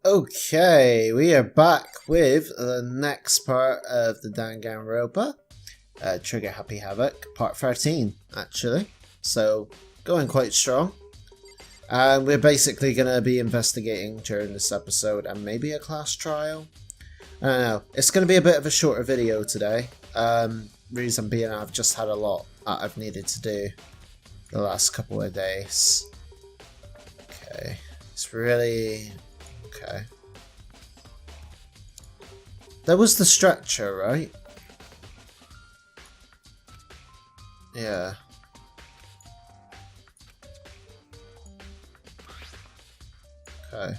Okay, we are back with the next part of the Danganronpa Trigger Happy Havoc, part 13, actually. So, going quite strong. And we're basically going to be investigating during this episode and maybe a class trial. I don't know. It's going to be a bit of a shorter video today. Reason being I've just had a lot that I've needed to do the last couple of days. Okay, it's really... Okay. There was the stretcher, right? Yeah. Okay.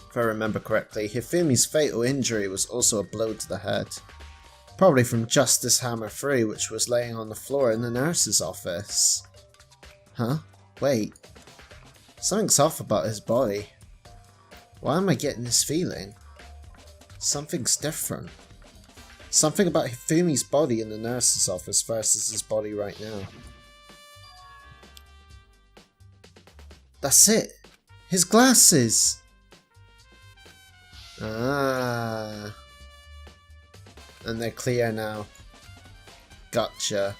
If I remember correctly, Hifumi's fatal injury was also a blow to the head. Probably from Justice Hammer 3, which was laying on the floor in the nurse's office. Huh? Wait. Something's off about his body. Why am I getting this feeling? Something's different. Something about Hifumi's body in the nurse's office versus his body right now. That's it! His glasses! Ah. And they're clear now. Gotcha.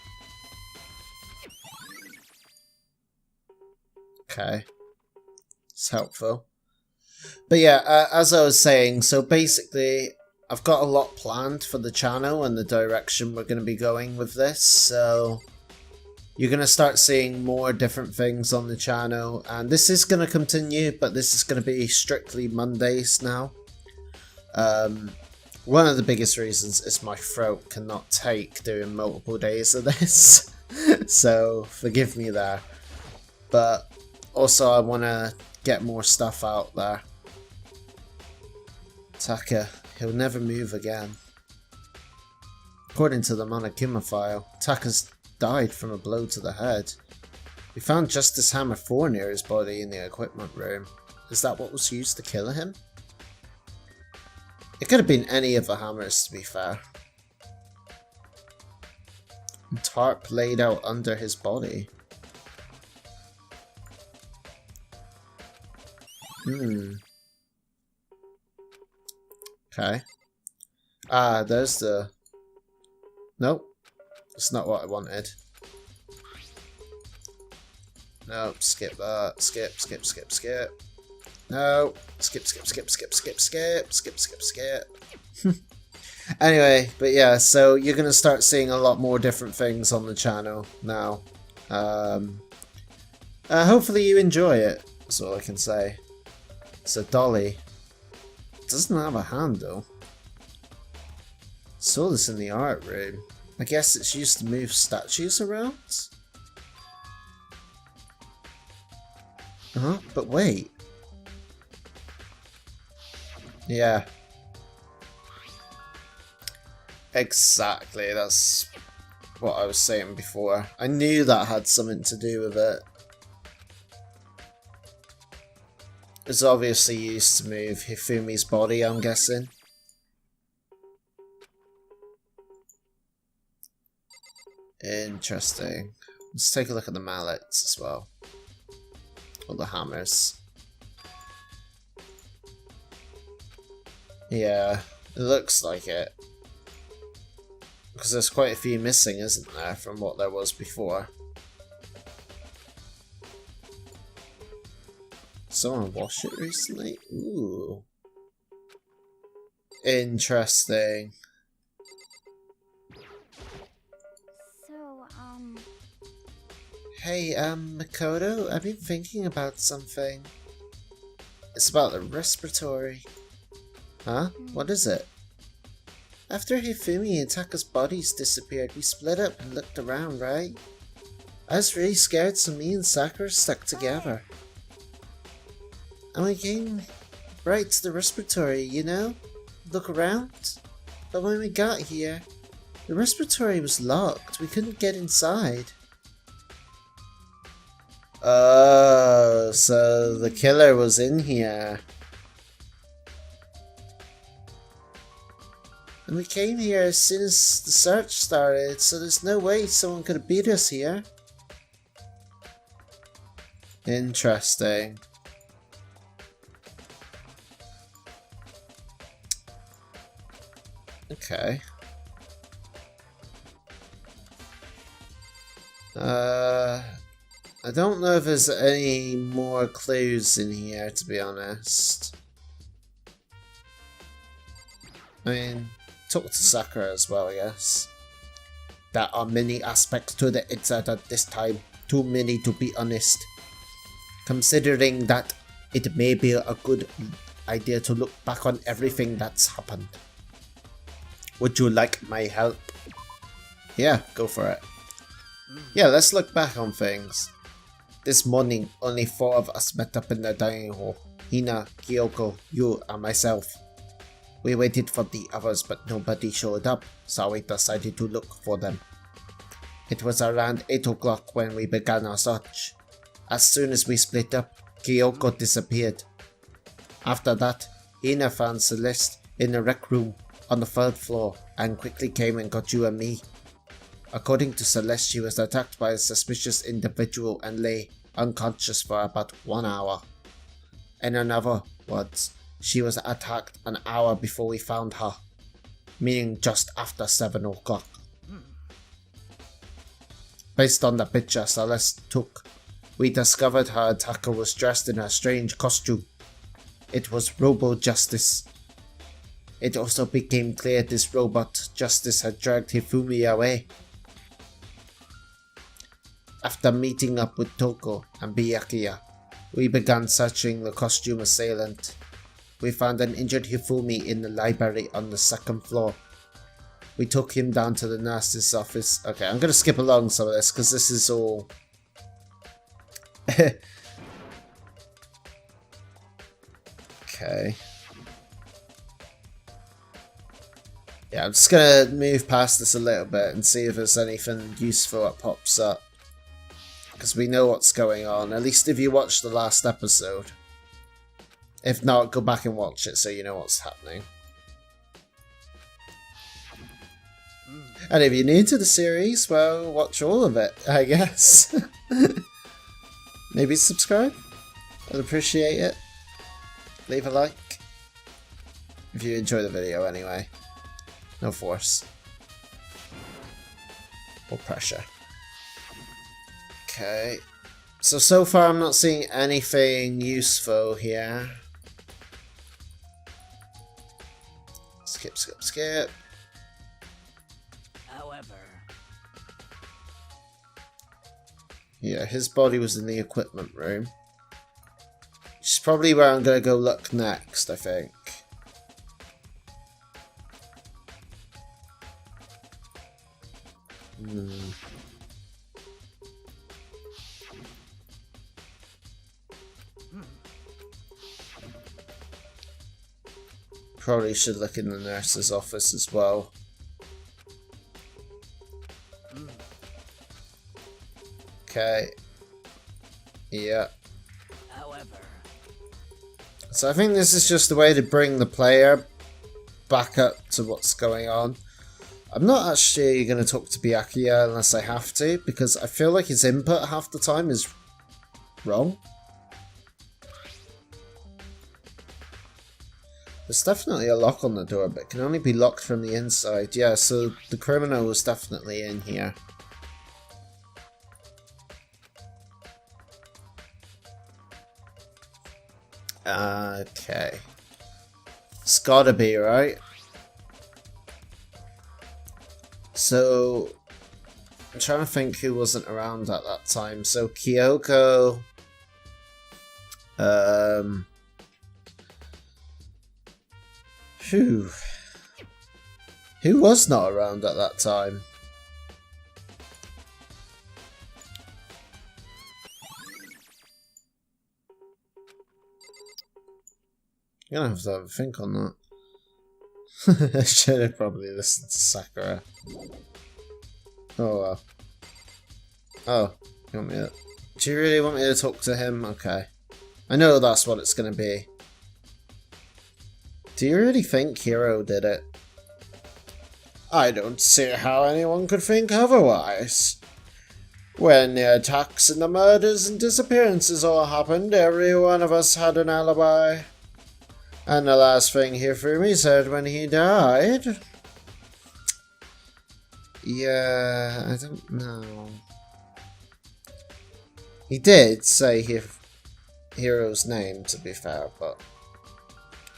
Okay. It's helpful. But yeah, as I was saying, so basically I've got a lot planned for the channel and the direction we're going to be going with this, so you're going to start seeing more different things on the channel, and this is going to continue, but this is going to be strictly Mondays now. One of the biggest reasons is my throat cannot take doing multiple days of this, so forgive me there. But also I want to get more stuff out there. Taka, he'll never move again. According to the Monokuma file, Taka's died from a blow to the head. We found Justice Hammer 4 near his body in the equipment room. Is that what was used to kill him? It could have been any of the hammers, to be fair. And tarp laid out under his body. Okay. Ah, there's the... Nope. That's not what I wanted. Nope, skip that. Skip. No. Skip. Anyway, but yeah, so you're going to start seeing a lot more different things on the channel now. Hopefully you enjoy it, that's all I can say. So dolly. It doesn't have a handle. Saw this in the art room. I guess it's used to move statues around? Uh-huh, but wait. Yeah. Exactly, that's what I was saying before. I knew that had something to do with it. It's obviously used to move Hifumi's body, I'm guessing. Interesting. Let's take a look at the mallets as well. Or the hammers. Yeah, it looks like it. Because there's quite a few missing, isn't there, from what there was before. Someone washed it recently? Ooh. Interesting. Hey, Makoto, I've been thinking about something. It's about the respiratory. Huh? What is it? After Hifumi and Taka's bodies disappeared, we split up and looked around, right? I was really scared, so me and Sakura stuck together. And we came right to the respiratory, you know? Look around. But when we got here, the respiratory was locked. We couldn't get inside. Oh, so the killer was in here. And we came here as soon as the search started, so there's no way someone could have beat us here. Interesting. Okay. I don't know if there's any more clues in here, to be honest. I mean, talk to Sakura as well, I guess. There are many aspects to the incident at this time, too many to be honest. Considering that it may be a good idea to look back on everything that's happened. Would you like my help? Yeah, go for it. Yeah, let's look back on things. This morning, only 4 of us met up in the dining hall. Hina, Kyoko, you, and myself. We waited for the others, but nobody showed up, so we decided to look for them. It was around 8 o'clock when we began our search. As soon as we split up, Kyoko disappeared. After that, Hina found Celeste in the rec room on the 3rd floor and quickly came and got you and me. According to Celeste, she was attacked by a suspicious individual and lay unconscious for about 1 hour. In other words, she was attacked an hour before we found her, meaning just after 7 o'clock. Based on the picture Celeste took, we discovered her attacker was dressed in a strange costume. It was Robo Justice. It also became clear this robot Justice had dragged Hifumi away. After meeting up with Toko and Byakuya, we began searching the costume assailant. We found an injured Hifumi in the library on the 2nd floor. We took him down to the nurse's office. Okay, I'm going to skip along some of this because this is all... Okay. Yeah, I'm just going to move past this a little bit and see if there's anything useful that pops up. Because we know what's going on, at least if you watched the last episode. If not, go back and watch it so you know what's happening. And if you're new to the series, well, watch all of it, I guess. Maybe subscribe. I'd appreciate it. Leave a like. If you enjoy the video anyway. No force. Or pressure. Okay. So far I'm not seeing anything useful here. Skip, skip, skip. However, yeah, his body was in the equipment room. Which is probably where I'm gonna go look next, I think. Probably should look in the nurse's office as well. Okay. Yeah. however, So I think this is just a way to bring the player back up to what's going on. I'm not actually going to talk to Byakuya unless I have to, because I feel like his input half the time is wrong. There's definitely a lock on the door, but it can only be locked from the inside. Yeah, so the criminal was definitely in here. Okay. It's gotta be, right? So, I'm trying to think who wasn't around at that time. So, Kyoko... Who was not around at that time? You're gonna have to have a think on that. I should have probably listened to Sakura. Oh well. Oh, you want me to... Do you really want me to talk to him? Okay. I know that's what it's gonna be. Do you really think Hiro did it? I don't see how anyone could think otherwise. When the attacks and the murders and disappearances all happened, every one of us had an alibi. And the last thing Hifumi said when he died Yeah, I don't know. He did say Hero's name, to be fair, but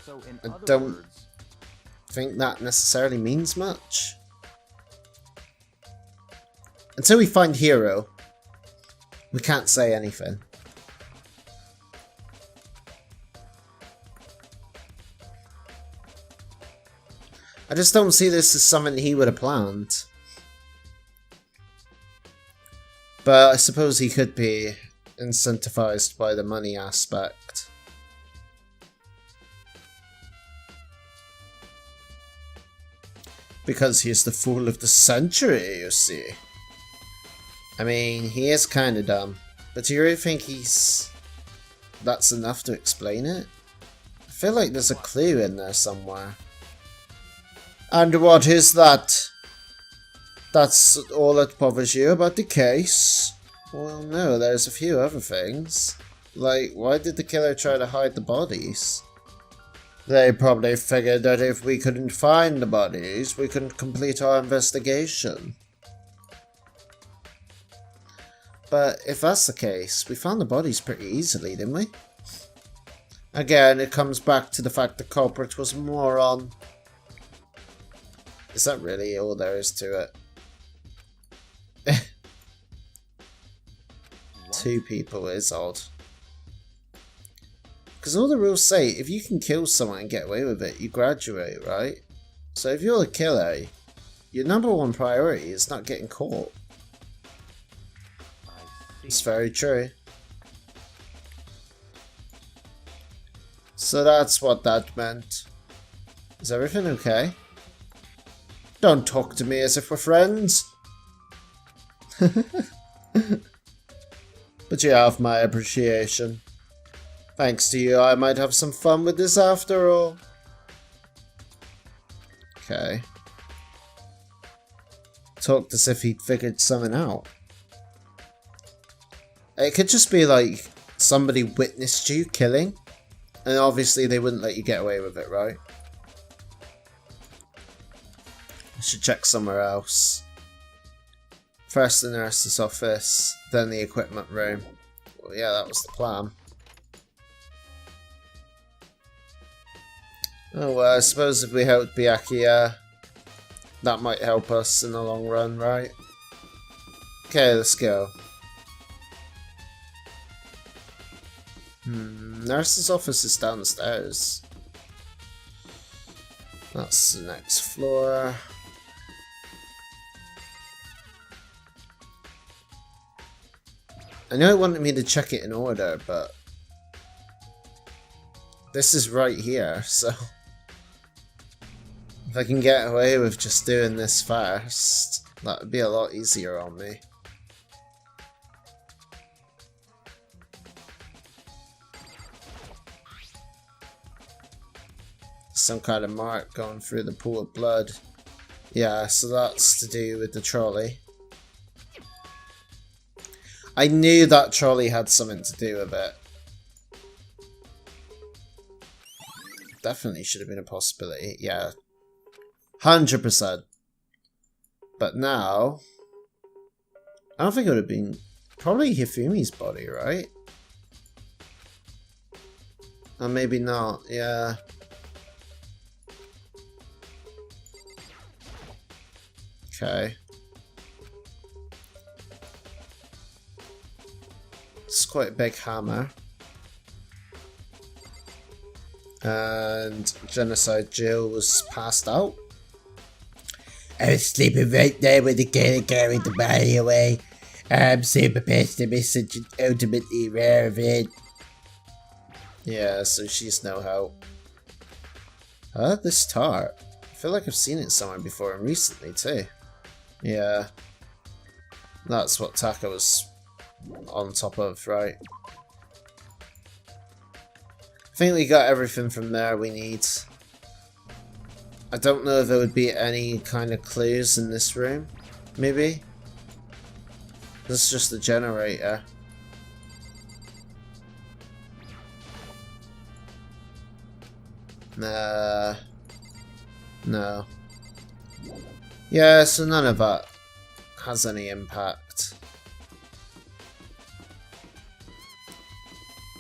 So in I other don't words, think that necessarily means much. Until we find Hero, we can't say anything. I just don't see this as something he would have planned. But I suppose he could be incentivized by the money aspect. Because he's the fool of the century, you see. I mean, he is kind of dumb. But do you really think that's enough to explain it? I feel like there's a clue in there somewhere. And what is that? That's all that bothers you about the case? Well, no, there's a few other things. Like, why did the killer try to hide the bodies? They probably figured that if we couldn't find the bodies, we couldn't complete our investigation. But if that's the case, we found the bodies pretty easily, didn't we? Again, it comes back to the fact the culprit was a moron. Is that really all there is to it? 2 people is odd. Because all the rules say, if you can kill someone and get away with it, you graduate, right? So if you're a killer, your #1 priority is not getting caught. It's very true. So that's what that meant. Is everything okay? Don't talk to me as if we're friends. But you have my appreciation. Thanks to you, I might have some fun with this after all. Okay. Talked as if he'd figured something out. It could just be like somebody witnessed you killing, and obviously they wouldn't let you get away with it, right? I should check somewhere else. First the nurse's office, then the equipment room. Well, yeah, that was the plan. Oh well, I suppose if we help Byakuya, that might help us in the long run, right? Okay, let's go. Nurse's office is downstairs. That's the next floor. I know it wanted me to check it in order, but this is right here, so if I can get away with just doing this first, that would be a lot easier on me. Some kind of mark going through the pool of blood. Yeah, so that's to do with the trolley. I knew that trolley had something to do with it. Definitely should have been a possibility, yeah. 100%. But now, I don't think it would have been, probably Hifumi's body, right? Or maybe not, yeah. Okay. It's quite a big hammer. And Genocide Jill was passed out. I was sleeping right there when the killer carried the body away. I'm super pissed to be such an ultimately rare event. Yeah, so she's no help. Huh? This tart? I feel like I've seen it somewhere before and recently too. Yeah. That's what Taka was on top of, right? I think we got everything from there we need. I don't know if there would be any kind of clues in this room. Maybe? This is just the generator. Nah. No. Yeah, so none of that. has any impact.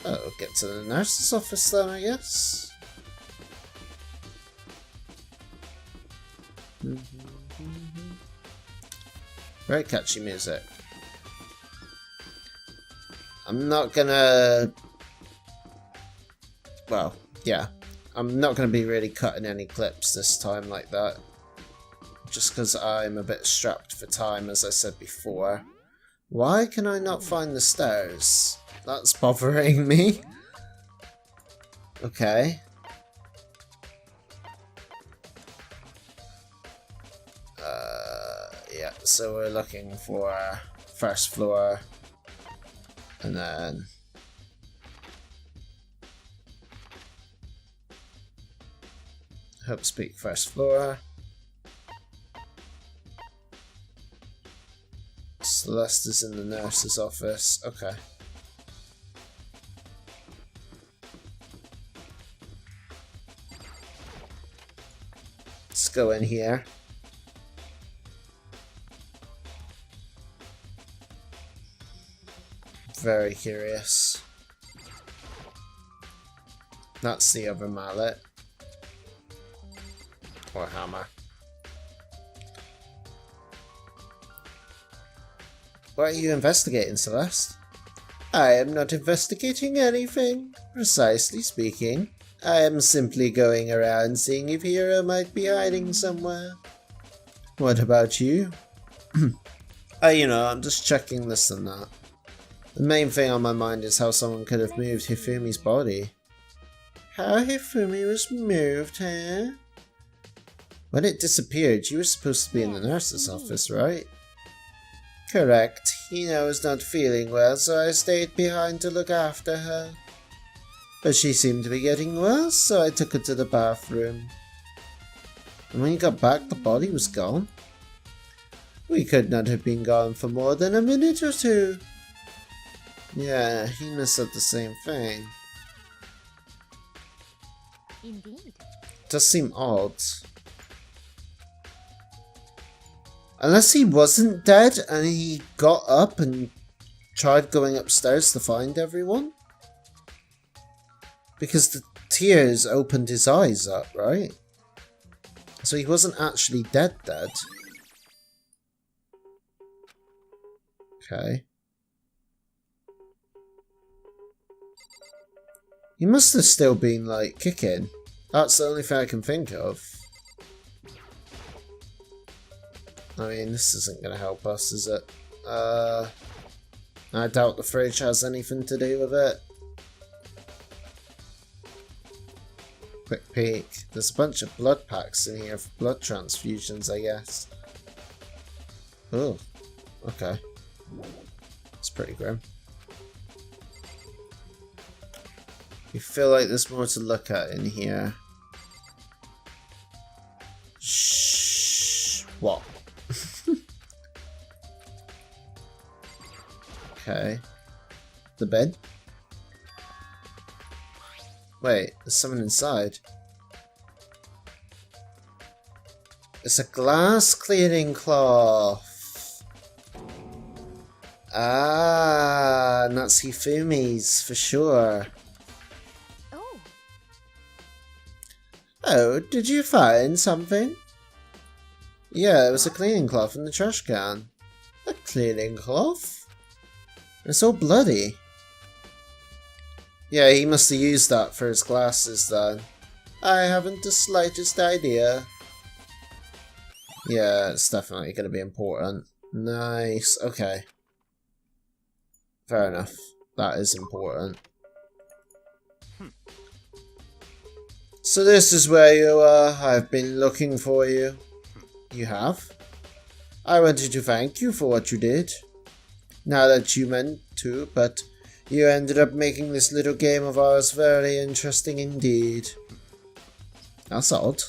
Oh, get to the nurse's office then, I guess. Very catchy music. I'm not gonna... Well, yeah. I'm not gonna be really cutting any clips this time like that. Just because I'm a bit strapped for time, as I said before. Why can I not find the stairs? That's bothering me. Okay. Yeah, so we're looking for first floor. And then... Hope speak first floor. Celeste is in the nurse's office. Okay. Let's go in here. Very curious. That's the other mallet. Or hammer. What are you investigating, Celeste? I am not investigating anything. Precisely speaking, I am simply going around seeing if Hero might be hiding somewhere. What about you? You know, I'm just checking this and that. The main thing on my mind is how someone could have moved Hifumi's body. How Hifumi was moved, huh? When it disappeared, you were supposed to be in the nurse's office, right? Correct. Hina was not feeling well, so I stayed behind to look after her. But she seemed to be getting worse, so I took her to the bathroom. And when you got back, the body was gone. We could not have been gone for more than a minute or two. Yeah, Hina said the same thing. Indeed. Does seem odd. Unless he wasn't dead and he got up and tried going upstairs to find everyone? Because the tears opened his eyes up, right? So he wasn't actually dead. Okay. He must have still been, like, kicking. That's the only thing I can think of. I mean, this isn't going to help us, is it? I doubt the fridge has anything to do with it. Quick peek. There's a bunch of blood packs in here for blood transfusions, I guess. Oh, okay. It's pretty grim. You feel like there's more to look at in here. Shh. What? Okay. The bed? Wait, there's someone inside. It's a glass cleaning cloth. Ah, and that's Hifumi's for sure. Oh. Oh, did you find something? Yeah, it was a cleaning cloth in the trash can. A cleaning cloth? It's all bloody. Yeah, he must have used that for his glasses then. I haven't the slightest idea. Yeah, it's definitely going to be important. Nice, okay. Fair enough. That is important. So this is where you are. I've been looking for you. You have? I wanted to thank you for what you did. Not that you meant to, but you ended up making this little game of ours very interesting indeed. That's odd.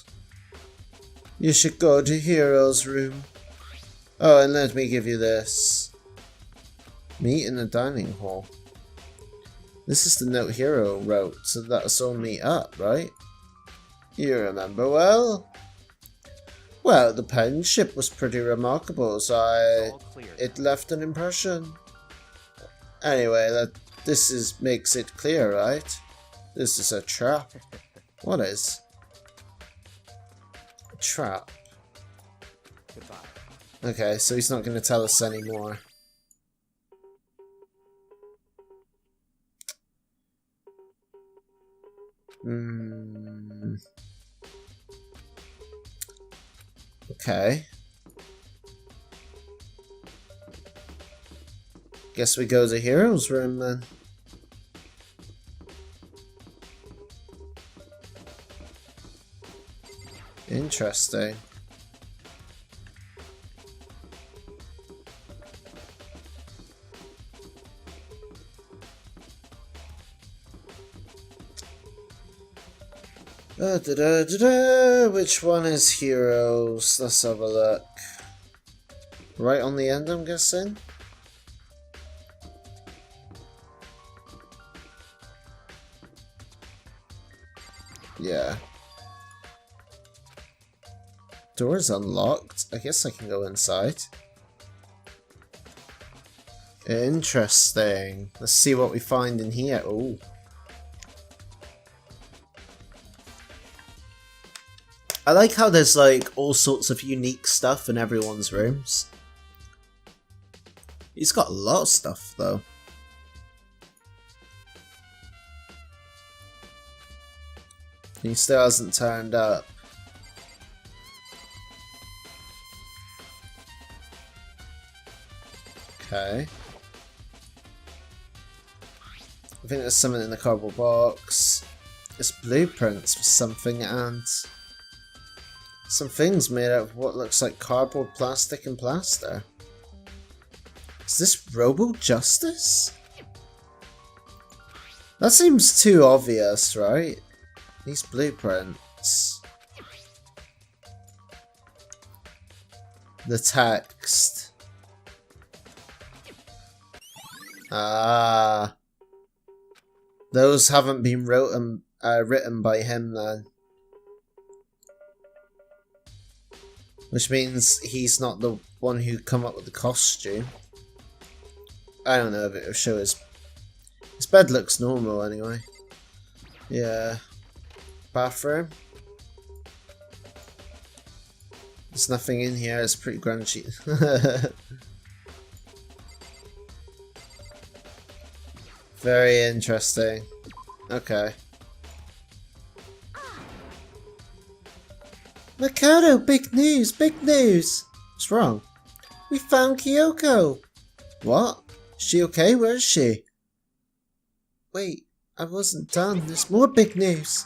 You should go to Hero's room. Oh, and let me give you this. Meet in the dining hall. This is the note Hero wrote, so let us all meet up, right? You remember well? Well, the penmanship was pretty remarkable, so All clear. it left an impression. Anyway, makes it clear, right? This is a trap. What is? A trap. Goodbye. Okay, so he's not going to tell us anymore. Okay. Guess we go to Hero's room then. Interesting. Which one is Heroes? Let's have a look. Right on the end, I'm guessing? Yeah. Door's unlocked. I guess I can go inside. Interesting. Let's see what we find in here. Oh. I like how there's like all sorts of unique stuff in everyone's rooms. He's got a lot of stuff though. He still hasn't turned up. Okay. I think there's something in the cardboard box. It's blueprints for something and some things made out of what looks like cardboard, plastic, and plaster. Is this Robo Justice? That seems too obvious, right? These blueprints. The text. Ah. Those haven't been written by him then. Which means he's not the one who come up with the costume. I don't know if it'll show his bed looks normal anyway. Yeah. Bathroom. There's nothing in here, it's pretty grungy. Very interesting. Okay. Mikado, big news, big news! What's wrong? We found Kyoko! What? Is she okay? Where is she? Wait, I wasn't done. There's more big news.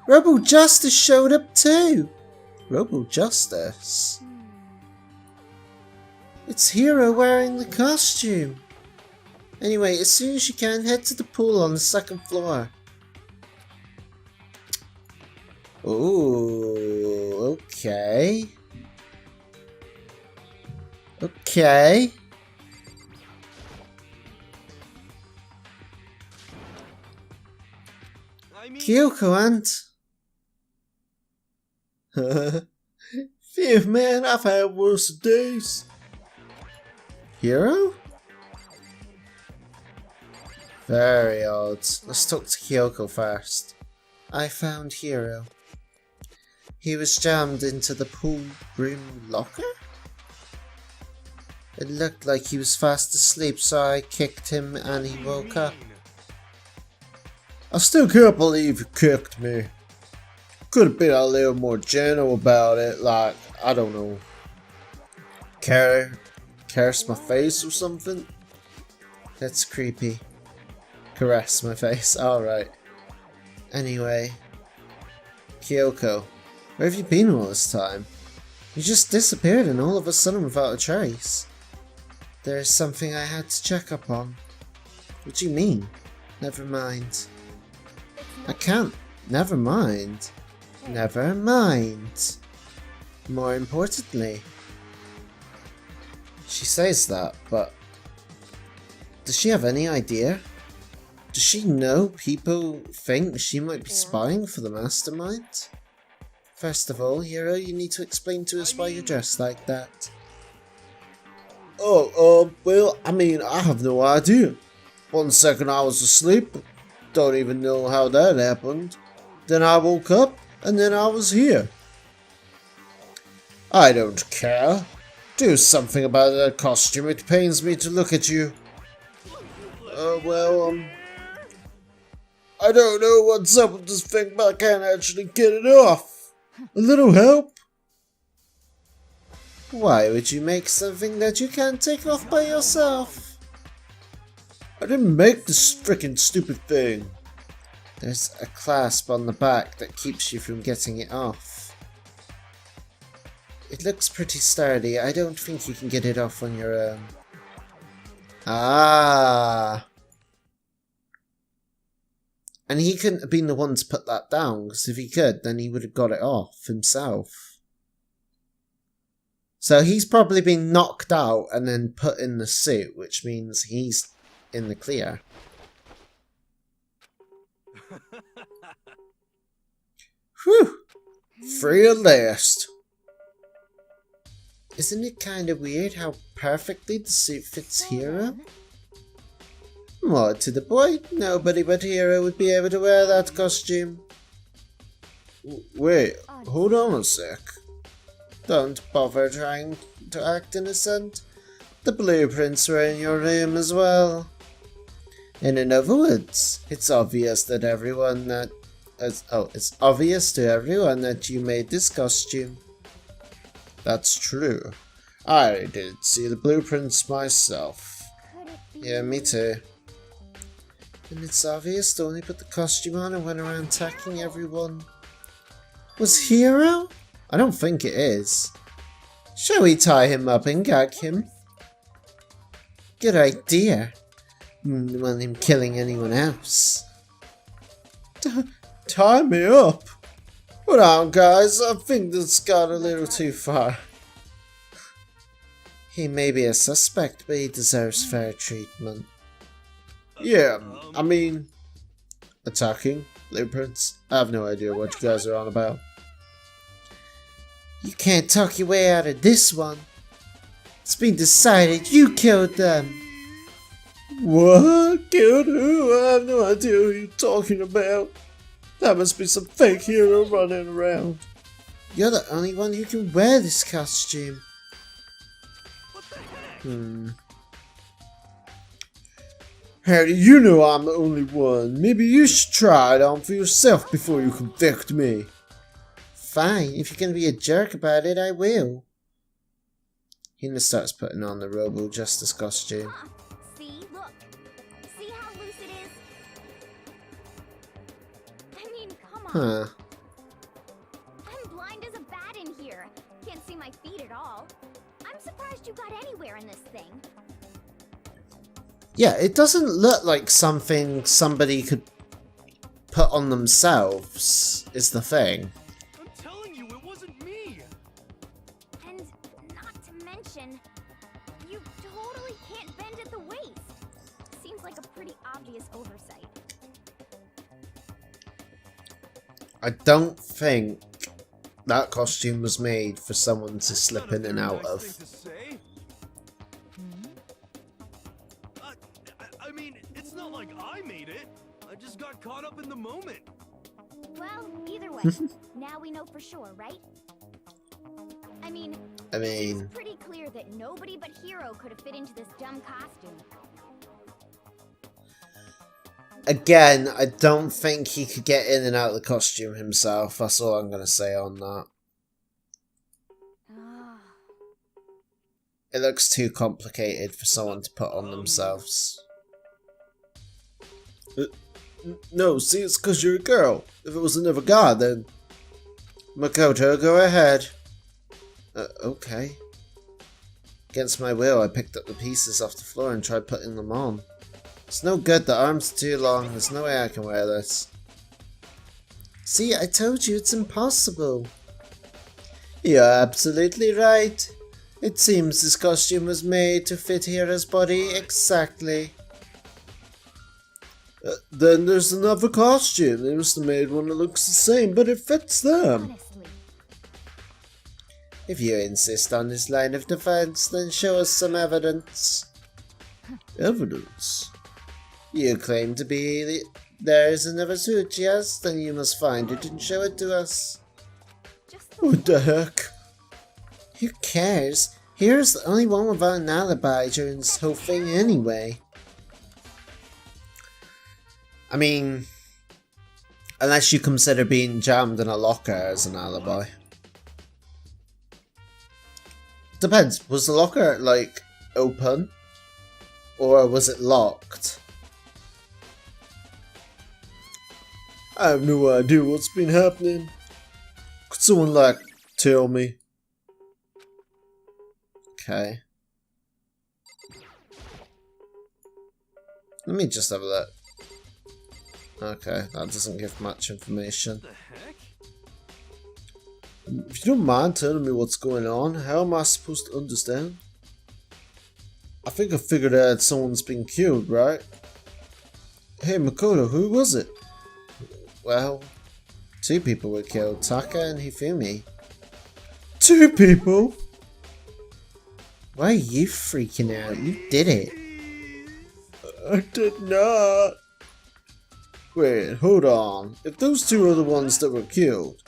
Robo Justice showed up too! Robo Justice? It's Hero wearing the costume! Anyway, as soon as you can, head to the pool on the second floor. Ooh, okay. Okay. Kyoko Aunt. Phew, man, I've had worse days. Hero? Very odd. Let's talk to Kyoko first. I found Hero. He was jammed into the pool room locker? It looked like he was fast asleep, so I kicked him and he woke up. I still can't believe you kicked me. Could have been a little more gentle about it, like, I don't know, caress my face or something? That's creepy. Caress my face, alright. Anyway, Kyoko, where have you been all this time? You just disappeared and all of a sudden without a trace. There's something I had to check up on. What do you mean? Never mind. I can't. Never mind. Never mind. More importantly. She says that, but does she have any idea? Does she know people think she might be spying for the mastermind? First of all, Hero, you need to explain to us why you're dressed like that. Oh, well, I mean, I have no idea. 1 second I was asleep, don't even know how that happened. Then I woke up, and then I was here. I don't care. Do something about that costume, it pains me to look at you. I don't know what's up with this thing, but I can't actually get it off. A little help? Why would you make something that you can't take off by yourself? I didn't make this frickin' stupid thing. There's a clasp on the back that keeps you from getting it off. It looks pretty sturdy. I don't think you can get it off on your own. Ah. And he couldn't have been the one to put that down, because if he could, then he would have got it off himself. So he's probably been knocked out and then put in the suit, which means he's in the clear. Whew! Free at last. Isn't it kind of weird how perfectly the suit fits Hero? More to the point, nobody but Hero would be able to wear that costume. Wait, hold on a sec. Don't bother trying to act innocent. The blueprints were in your room as well. And in other words, it's obvious to everyone that you made this costume. That's true. I did see the blueprints myself. Yeah, me too. And it's obvious to only put the costume on and went around attacking everyone. Was Hero? I don't think it is. Shall we tie him up and gag him? Good idea. Want him killing anyone else. Tie me up? Hold on, guys. I think this got a little too far. He may be a suspect, but he deserves fair treatment. Yeah, I mean... attacking? Blueprints? I have no idea what you guys are on about. You can't talk your way out of this one. It's been decided you killed them. What? Killed who? I have no idea who you're talking about. That must be some fake hero running around. You're the only one who can wear this costume. How do you know I'm the only one? Maybe you should try it on for yourself before you convict me. Fine, if you're gonna be a jerk about it, I will. Hina starts putting on the Robo Justice costume. See, look. See how loose it is? I mean, come on. Huh. I'm blind as a bat in here. Can't see my feet at all. I'm surprised you got anywhere in this thing. Yeah, it doesn't look like something somebody could put on themselves, is the thing. I'm telling you, it wasn't me. And not to mention, you totally can't bend at the waist. Seems like a pretty obvious oversight. I don't think that costume was made for someone to slip in and out of. I mean, it's not like I made it. I just got caught up in the moment. Well, either way, now we know for sure, right? I mean, it's pretty clear that nobody but Hero could have fit into this dumb costume. Again, I don't think he could get in and out of the costume himself. That's all I'm going to say on that. It looks too complicated for someone to put on themselves. No, see, it's because you're a girl. If it was another guy, then... Makoto, go ahead. Okay. Against my will, I picked up the pieces off the floor and tried putting them on. It's no good, the arms are too long. There's no way I can wear this. See, I told you it's impossible. You're absolutely right. It seems this costume was made to fit Hira's body exactly. Then there's another costume. They must have made one that looks the same, but it fits them. Honestly, If you insist on this line of defense, then show us some evidence. Evidence? You claim to be there's another suit, yes? Then you must find it and show it to us. What the heck? Who cares? Hero's the only one without an alibi during this whole thing anyway. I mean, unless you consider being jammed in a locker as an alibi. Depends. Was the locker, like, open? Or was it locked? I have no idea what's been happening. Could someone, like, tell me? Okay. Let me just have a look. Okay, that doesn't give much information. What the heck? If you don't mind telling me what's going on, how am I supposed to understand? I think I figured out someone's been killed, right? Hey Makoto, who was it? Well, 2 people were killed, Taka and Hifumi. 2 people? Why are you freaking out? You did it. I did not. Wait, hold on. If those 2 are the ones that were killed,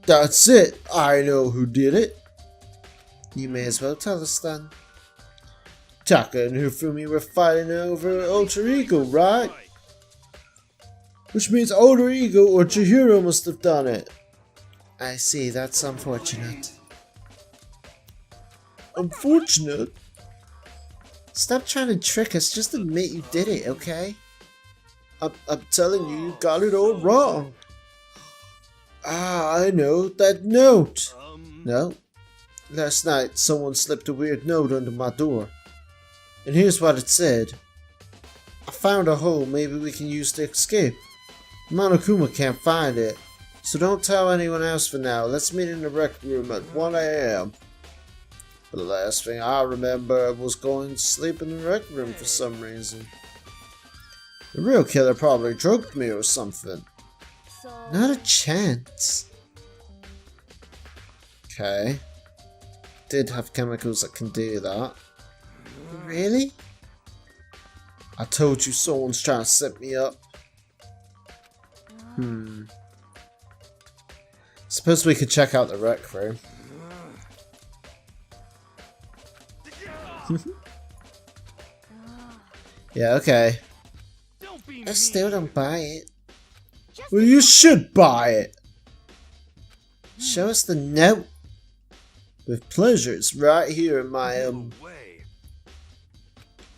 that's it. I know who did it. You may as well tell us then. Taka and Hifumi were fighting over Alter Ego, right? Which means Alter Ego or Chihiro must have done it. I see, that's unfortunate. Unfortunate? Stop trying to trick us, just admit you did it, okay? I'm telling you, you got it all wrong. Ah, I know, that note. No. Last night, someone slipped a weird note under my door. And here's what it said. I found a hole maybe we can use to escape. Monokuma can't find it. So don't tell anyone else for now. Let's meet in the rec room at 1 AM. The last thing I remember was going to sleep in the rec room for some reason. The real killer probably drugged me or something. Not a chance. Okay. Did have chemicals that can do that. Really? I told you someone's trying to set me up. Suppose we could check out the rec room. Yeah, okay. I still don't buy it. Well, you should buy it. Show us the note. With pleasure, it's right here in my,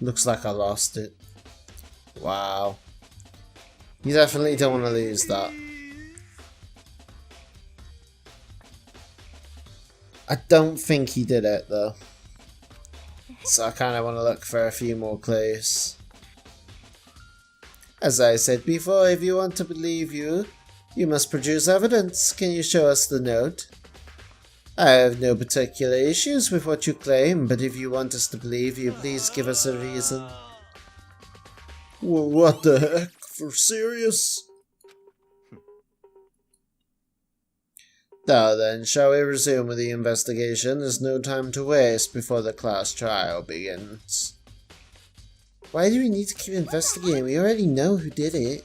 Looks like I lost it. Wow. You definitely don't want to lose that. I don't think he did it, though. So I kind of want to look for a few more clues. As I said before, if you want to believe you, you must produce evidence. Can you show us the note? I have no particular issues with what you claim, but if you want us to believe you, please give us a reason. What the heck? For serious? Now then, shall we resume with the investigation? There's no time to waste before the class trial begins. Why do we need to keep investigating? We already know who did it.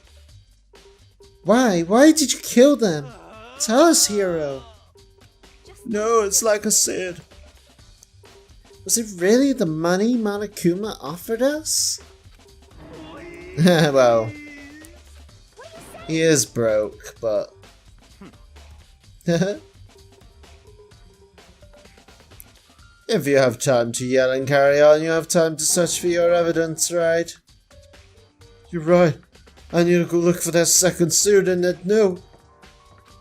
Why? Why did you kill them? Tell us, Hero. No, it's like I said. Was it really the money Monokuma offered us? Well, he is broke, but... If you have time to yell and carry on, you have time to search for your evidence, right? You're right. I need to go look for that second suit and that note.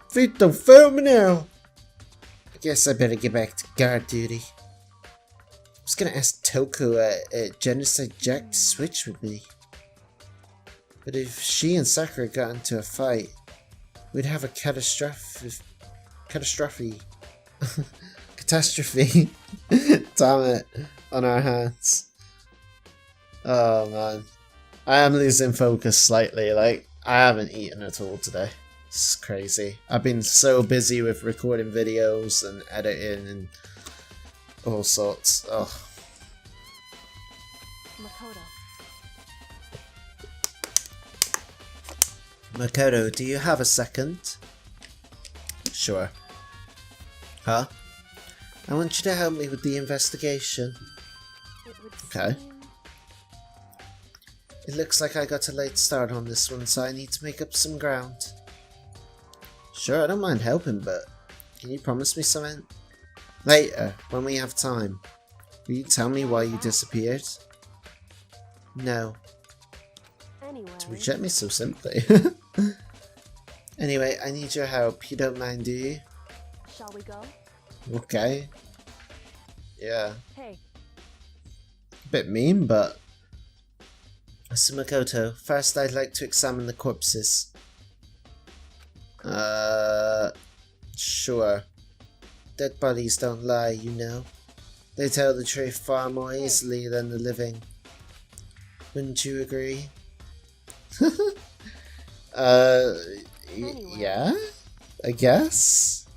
Feet don't fail me now. I guess I better get back to guard duty. I was gonna ask Toko at Genocide Jack to switch with me. But if she and Sakura got into a fight, we'd have a catastrophe. Damn it, on our hands. Oh man. I am losing focus slightly, like, I haven't eaten at all today. This is crazy. I've been so busy with recording videos and editing and all sorts. Oh. Makoto, do you have a second? Sure. Huh? I want you to help me with the investigation. Okay. It looks like I got a late start on this one, so I need to make up some ground. Sure, I don't mind helping, but can you promise me something? Later, when we have time. Will you tell me why you disappeared? No. To reject me so simply. Anyway, I need your help. You don't mind, do you? Shall we go? Okay. Yeah. Hey. A bit mean, but... Makoto, first I'd like to examine the corpses. Sure. Dead bodies don't lie, you know. They tell the truth far more easily than the living. Wouldn't you agree? Yeah? I guess?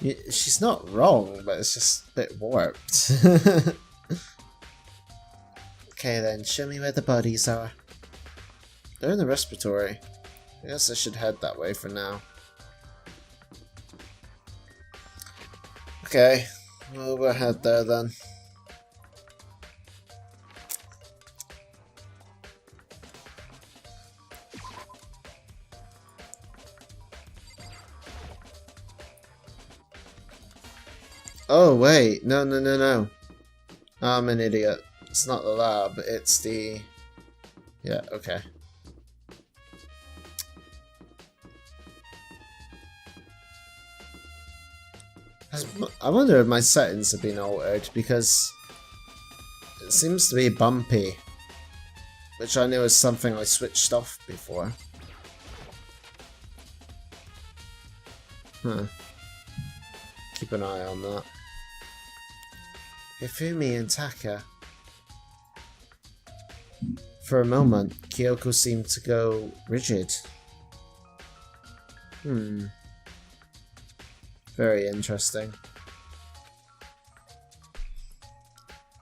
She's not wrong, but it's just a bit warped. Okay then, show me where the bodies are. They're in the respiratory. I guess I should head that way for now. Okay, we'll head there then. Oh wait, no. I'm an idiot. It's not the lab, it's the... Yeah, okay. I wonder if my settings have been altered, because it seems to be bumpy, which I know is something I switched off before. Huh. Keep an eye on that. Hifumi and Taka. For a moment, Kyoko seemed to go rigid. Very interesting.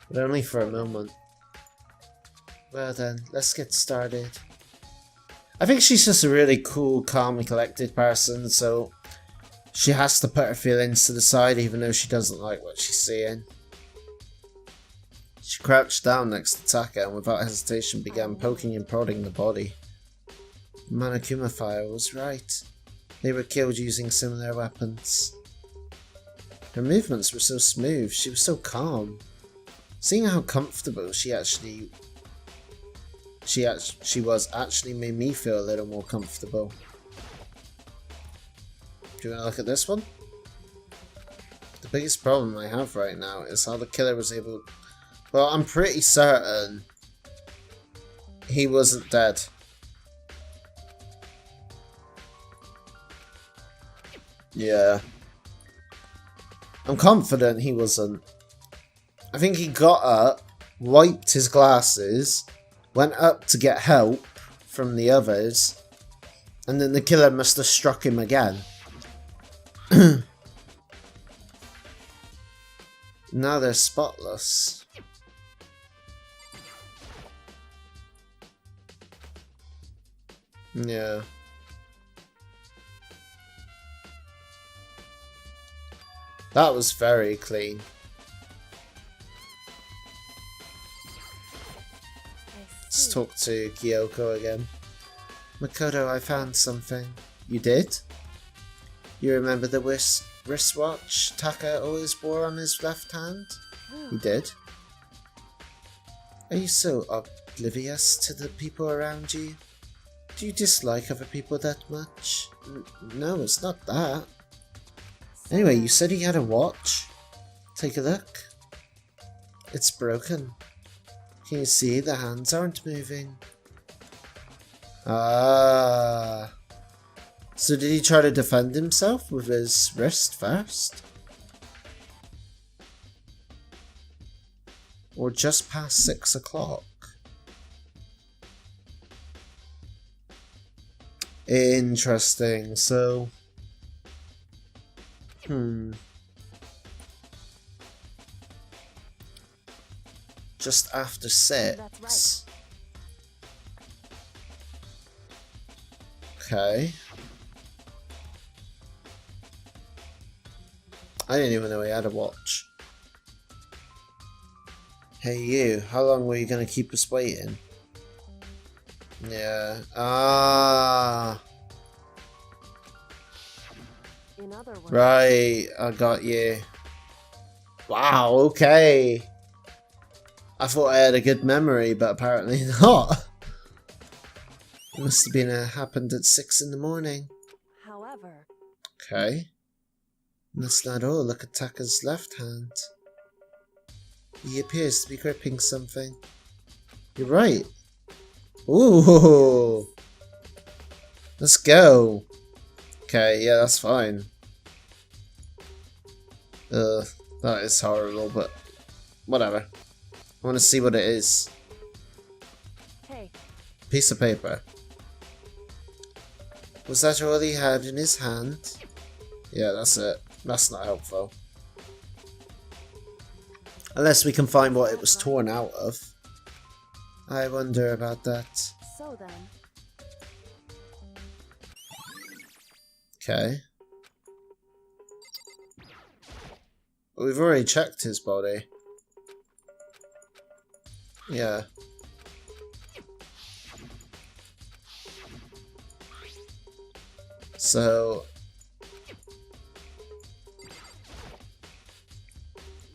But only for a moment. Well then, let's get started. I think she's just a really cool, calm and collected person, so she has to put her feelings to the side even though she doesn't like what she's seeing. She crouched down next to Taka and without hesitation began poking and prodding the body. The Monokuma file was right. They were killed using similar weapons. Her movements were so smooth, she was so calm. Seeing how comfortable she was actually made me feel a little more comfortable. Do you want to look at this one? The biggest problem I have right now is how the killer was able... Well, I'm pretty certain he wasn't dead. Yeah. I'm confident he wasn't. I think he got up, wiped his glasses, went up to get help from the others, and then the killer must have struck him again. Now they're spotless. Yeah. That was very clean. Let's talk to Kyoko again. Makoto, I found something. You did? You remember the wristwatch Taka always wore on his left hand? He did. Are you so oblivious to the people around you? Do you dislike other people that much? No, it's not that. Anyway, you said he had a watch. Take a look. It's broken. Can you see the hands aren't moving? Ah. So did he try to defend himself with his wrist first? Or just past 6 o'clock? Interesting. So, just after 6. That's right. Okay. I didn't even know he had a watch. Hey you, how long were you gonna keep us waiting? Yeah. Ah. In other words, Right, I got you. Wow, okay. I thought I had a good memory, but apparently not. It must have been happened at 6 in the morning. however, Okay. And that's not all. Look at Taka's left hand. He appears to be gripping something. You're right. Ooh. Let's go. Okay, yeah, that's fine. That is horrible, but whatever. I want to see what it is. hey, Piece of paper. Was that all he had in his hand? Yeah, that's it. That's not helpful. Unless we can find what it was torn out of. I wonder about that. so then, Okay. We've already checked his body. Yeah. So...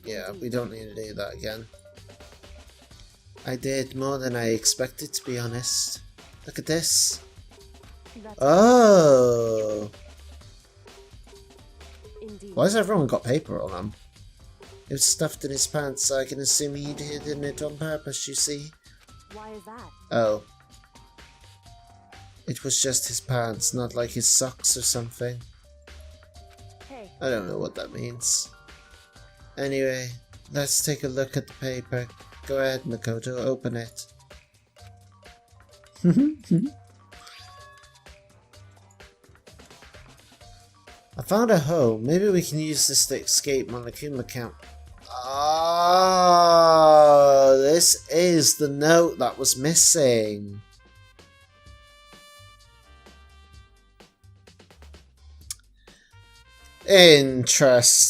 yeah, we don't need to do that again. I did more than I expected, to be honest. Look at this. that's Oh! indeed. Why has everyone got paper on them? It was stuffed in his pants, so I can assume he'd hidden it on purpose, you see. Why is that? Oh. It was just his pants, not like his socks or something. Hey, I don't know what that means. Anyway, let's take a look at the paper. Go ahead, Makoto, open it. I found a hole. Maybe we can use this to escape Monokuma camp. Oh, this is the note that was missing. Interesting.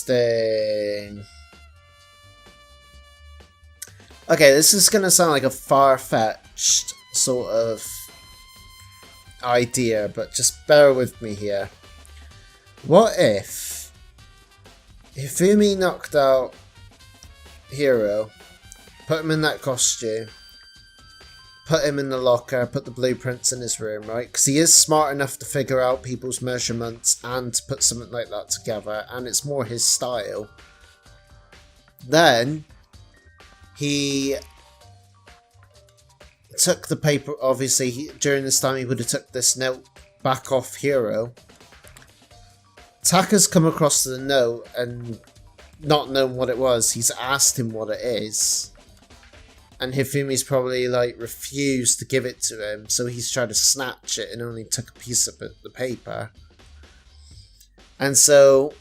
Okay, this is gonna sound like a far-fetched sort of idea, but just bear with me here. What if Hifumi knocked out Hiro, put him in that costume, put him in the locker, put the blueprints in his room, right? Because he is smart enough to figure out people's measurements and to put something like that together, and it's more his style. Then he took the paper, obviously during this time he would have took this note back off Hiro. Taka's come across the note and not known what it was. He's asked him what it is. And Hifumi's probably like refused to give it to him, so he's tried to snatch it and only took a piece of the paper. And so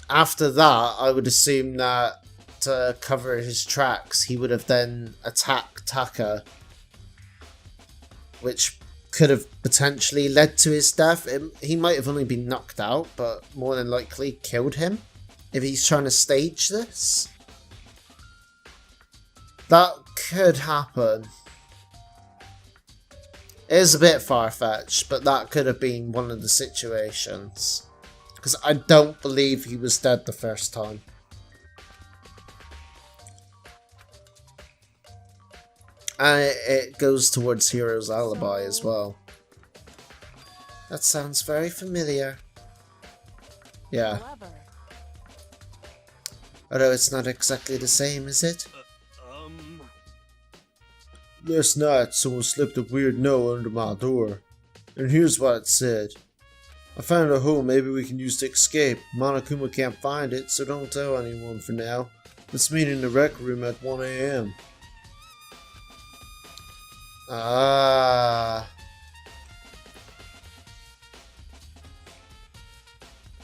after that, I would assume that to cover his tracks, he would have then attacked Taka, which could have potentially led to his death. He might have only been knocked out, but more than likely killed him if he's trying to stage this. That could happen. It is a bit far-fetched, but that could have been one of the situations. Because I don't believe he was dead the first time. And it goes towards Hiro's alibi as well. That sounds very familiar. Yeah. However, Although it's not exactly the same, is it? Last night, someone slipped a weird note under my door. And here's what it said. I found a hole maybe we can use to escape. Monokuma can't find it, so don't tell anyone for now. Let's meet in the rec room at 1 AM. Ah.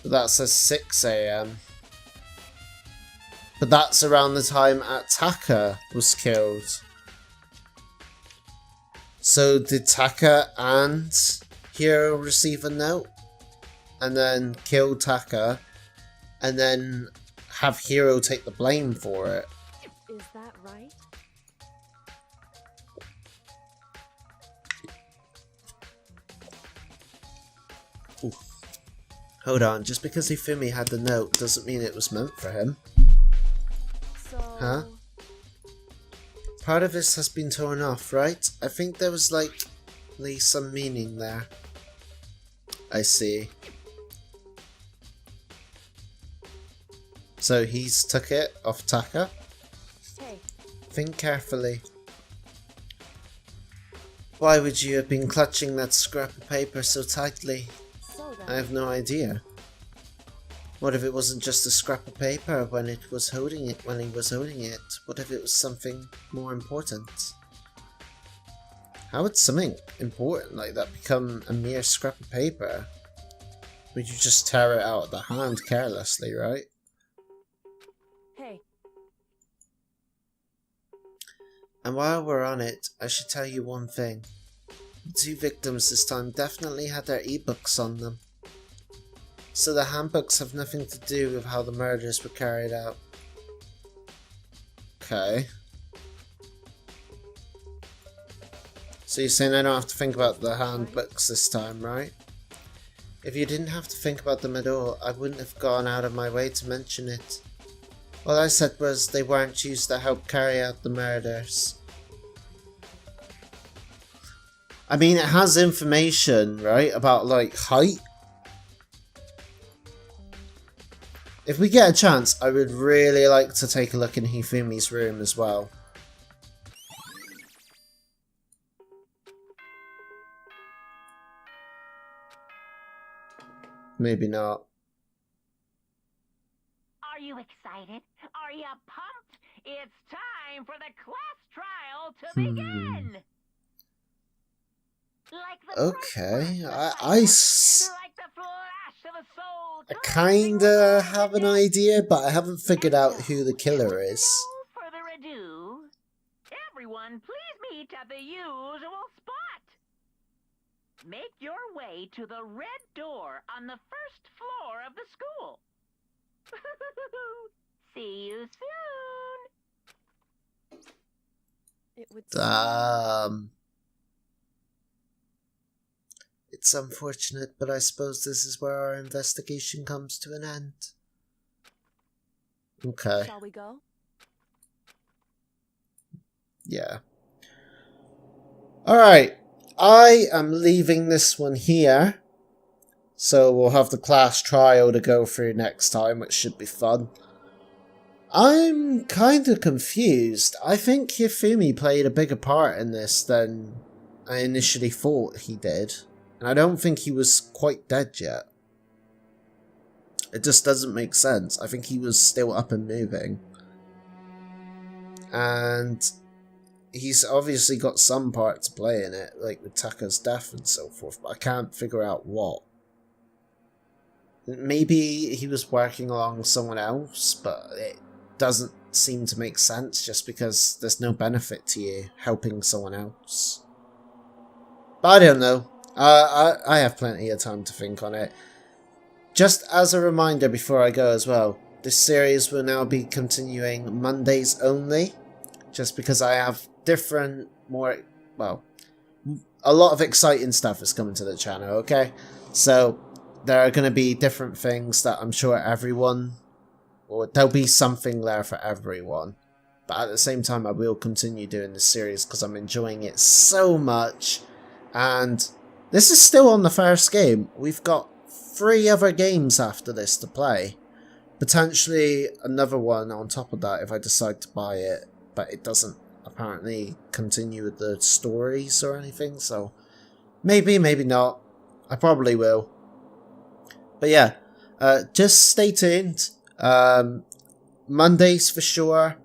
But that says 6 AM. But that's around the time Taka was killed. So did Taka and Hiro receive a note? And then kill Taka? And then have Hiro take the blame for it? Is that right? Ooh. Hold on, just because Hifumi had the note doesn't mean it was meant for him. So... Huh? Part of this has been torn off, right? I think there was likely some meaning there. I see. So he's took it off Taka? Hey. Think carefully. Why would you have been clutching that scrap of paper so tightly? So then... I have no idea. What if it wasn't just a scrap of paper when he was holding it? What if it was something more important? How would something important like that become a mere scrap of paper? Would you just tear it out of the hand carelessly, right? Hey. And while we're on it, I should tell you one thing. The 2 victims this time definitely had their ebooks on them. So the handbooks have nothing to do with how the murders were carried out. Okay. So you're saying I don't have to think about the handbooks this time, right? If you didn't have to think about them at all, I wouldn't have gone out of my way to mention it. All I said was they weren't used to help carry out the murders. I mean, it has information, right, about like height. If we get a chance, I would really like to take a look in Hifumi's room as well. Maybe not. Are you excited? Are you pumped? It's time for the class trial to begin! Like the Okay, like I the flash of a soul kinda have an idea, but I haven't figured out who the killer is. No further ado. Everyone, please meet at the usual spot. Make your way to the red door on the first floor of the school. See you soon. It would It's unfortunate, but I suppose this is where our investigation comes to an end. Okay. Shall we go? Yeah. Alright. I am leaving this one here. So we'll have the class trial to go through next time, which should be fun. I'm kind of confused. I think Hifumi played a bigger part in this than I initially thought he did. And I don't think he was quite dead yet. It just doesn't make sense. I think he was still up and moving. And he's obviously got some part to play in it, like with Taka's death and so forth, but I can't figure out what. Maybe he was working along someone else, but it doesn't seem to make sense just because there's no benefit to you helping someone else. But I don't know. I have plenty of time to think on it. Just as a reminder before I go as well, this series will now be continuing Mondays only, just because I have different, a lot of exciting stuff is coming to the channel, okay? So there are going to be different things that I'm sure there'll be something there for everyone. But at the same time, I will continue doing this series because I'm enjoying it so much. And this is still on the first game. We've got 3 other games after this to play. Potentially another one on top of that if I decide to buy it. But it doesn't apparently continue with the stories or anything. So maybe, maybe not. I probably will. But yeah, just stay tuned. Mondays for sure.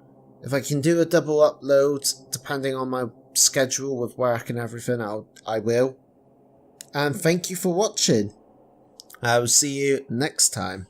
If I can do a double upload, depending on my schedule with work and everything, I will. And thank you for watching. I will see you next time.